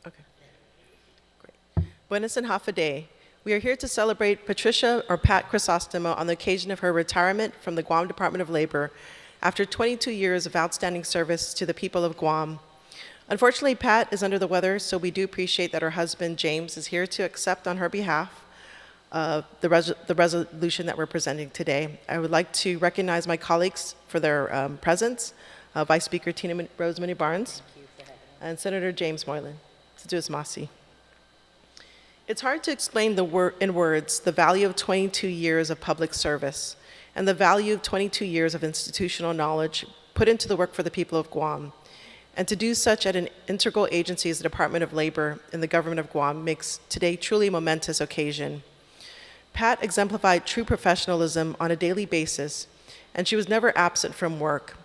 Okay, great. Buenos and half a day. We are here to celebrate Patricia, or Pat Crisostomo, on the occasion of her retirement from the Guam Department of Labor after 22 years of outstanding service to the people of Guam. Unfortunately, Pat is under the weather, so we do appreciate that her husband, James, is here to accept on her behalf the resolution that we're presenting today. I would like to recognize my colleagues for their presence, Vice Speaker Tina Rosemary Barnes and Senator James Moylan. Seduus Masi. It's hard to explain in words the value of 22 years of public service and the value of 22 years of institutional knowledge put into the work for the people of Guam. And to do such at an integral agency as the Department of Labor in the government of Guam makes today truly a momentous occasion. Pat exemplified true professionalism on a daily basis, and she was never absent from work.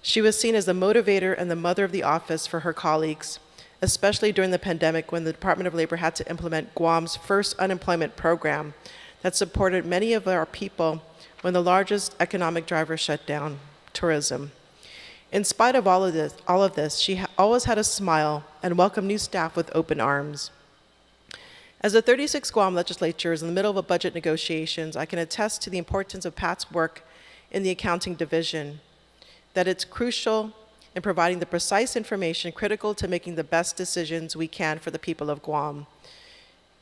She was seen as the motivator and the mother of the office for her colleagues, especially during the pandemic when the Department of Labor had to implement Guam's first unemployment program that supported many of our people when the largest economic driver shut down, tourism. In spite of all of this, she always had a smile and welcomed new staff with open arms. As the 36th Guam legislature is in the middle of a budget negotiations, I can attest to the importance of Pat's work in the accounting division, that it's crucial in providing the precise information critical to making the best decisions we can for the people of Guam.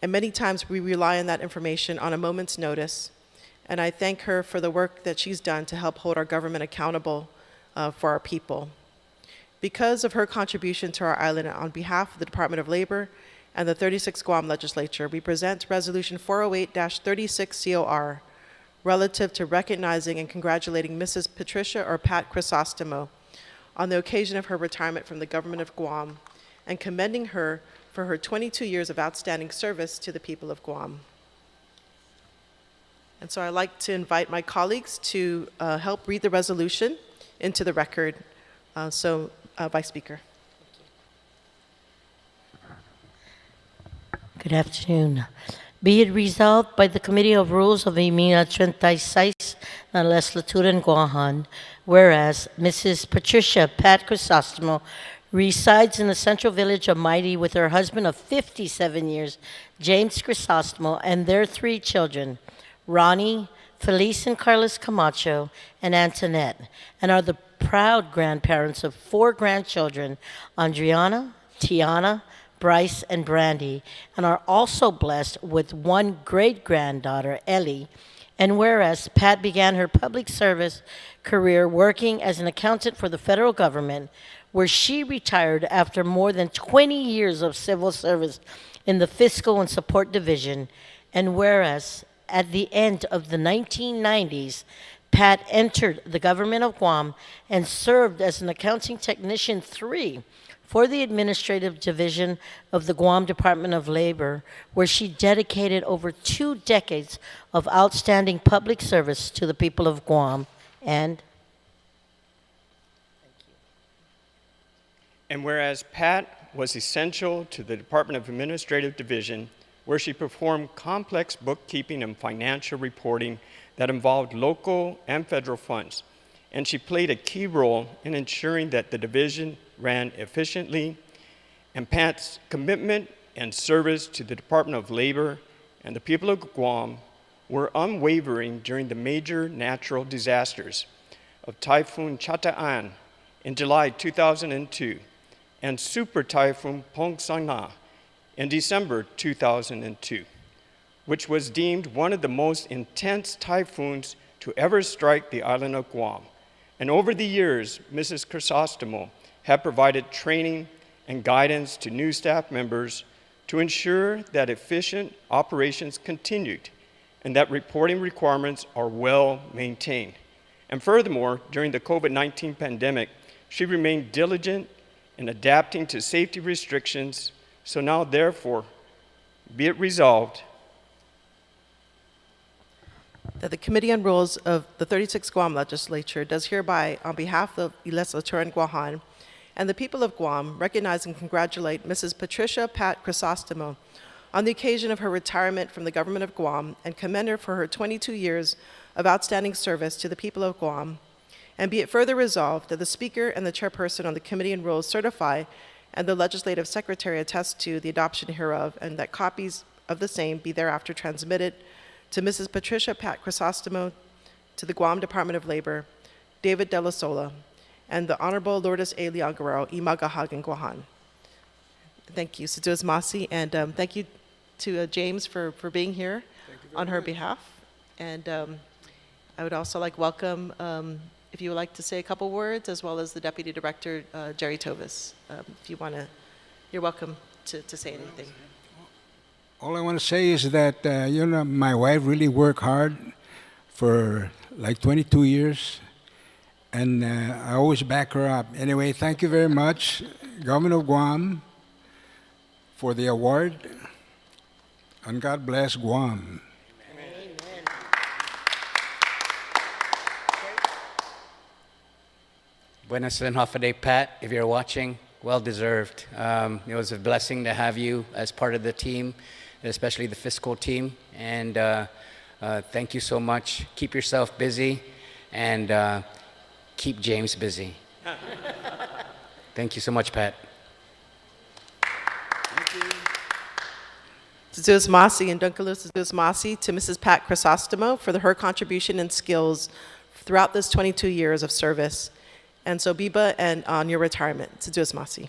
And many times we rely on that information on a moment's notice, and I thank her for the work that she's done to help hold our government accountable for our people. Because of her contribution to our island, on behalf of the Department of Labor and the 36th Guam Legislature, we present Resolution 408-36 COR relative to recognizing and congratulating Mrs. Patricia, or Pat Crisostomo, on the occasion of her retirement from the government of Guam and commending her for her 22 years of outstanding service to the people of Guam. And so I'd like to invite my colleagues to help read the resolution into the record. Vice Speaker. Good afternoon. Be it resolved by the Committee of Rules of Emina 36 na Legislatura in Guam, whereas Mrs. Patricia Pat Crisostomo resides in the central village of Mighty with her husband of 57 years, James Crisostomo, and their 3 children, Ronnie, Felice and Carlos Camacho, and Antoinette, and are the proud grandparents of 4 grandchildren, Andriana, Tiana, Bryce, and Brandy, and are also blessed with 1 great-granddaughter, Ellie. And whereas Pat began her public service career working as an accountant for the federal government, where she retired after more than 20 years of civil service in the Fiscal and Support Division, and whereas at the end of the 1990s, Pat entered the government of Guam and served as an accounting technician 3 for the administrative division of the Guam Department of Labor, where she dedicated over 2 decades of outstanding public service to the people of Guam. And whereas Pat was essential to the Department of Administrative Division, where she performed complex bookkeeping and financial reporting that involved local and federal funds, and she played a key role in ensuring that the division ran efficiently, and Pat's commitment and service to the Department of Labor and the people of Guam were unwavering during the major natural disasters of Typhoon Chataan in July 2002 and Super Typhoon Pongsana in December 2002, which was deemed one of the most intense typhoons to ever strike the island of Guam. And over the years, Mrs. Crisostomo had provided training and guidance to new staff members to ensure that efficient operations continued and that reporting requirements are well maintained. And furthermore, during the COVID-19 pandemic, she remained diligent in adapting to safety restrictions. So now, therefore, be it resolved that the Committee on Rules of the 36th Guam Legislature does hereby, on behalf of the Legislature in Guam and the people of Guam, recognize and congratulate Mrs. Patricia Pat Crisostomo on the occasion of her retirement from the government of Guam and commend her for her 22 years of outstanding service to the people of Guam. And be it further resolved that the Speaker and the Chairperson on the Committee on Rules certify and the legislative secretary attests to the adoption hereof, and that copies of the same be thereafter transmitted to Mrs. Patricia Pat Crisostomo, to the Guam Department of Labor, David De La Sola, and the Honorable Lourdes A. Leon Guerrero, Imagahagan Guahan. Thank you, Saduas Masi, and thank you to James for being here on her behalf. And I would also like welcome, if you would like to say a couple words, as well as the Deputy Director, Jerry Tovis. If you want to, you're welcome to say anything. All I want to say is that, my wife really worked hard for like 22 years, and I always back her up. Anyway, thank you very much, Government of Guam, for the award, and God bless Guam. Buenas and half a day, Pat. If you're watching, well deserved. It was a blessing to have you as part of the team, especially the fiscal team. And thank you so much. Keep yourself busy and keep James busy. Thank you so much, Pat. Saduas Masi and Un Dångkulu Saduas Masi to Mrs. Pat Crisostomo for her contribution and skills throughout this 22 years of service. And so Biba and on your retirement. Saduas Masi.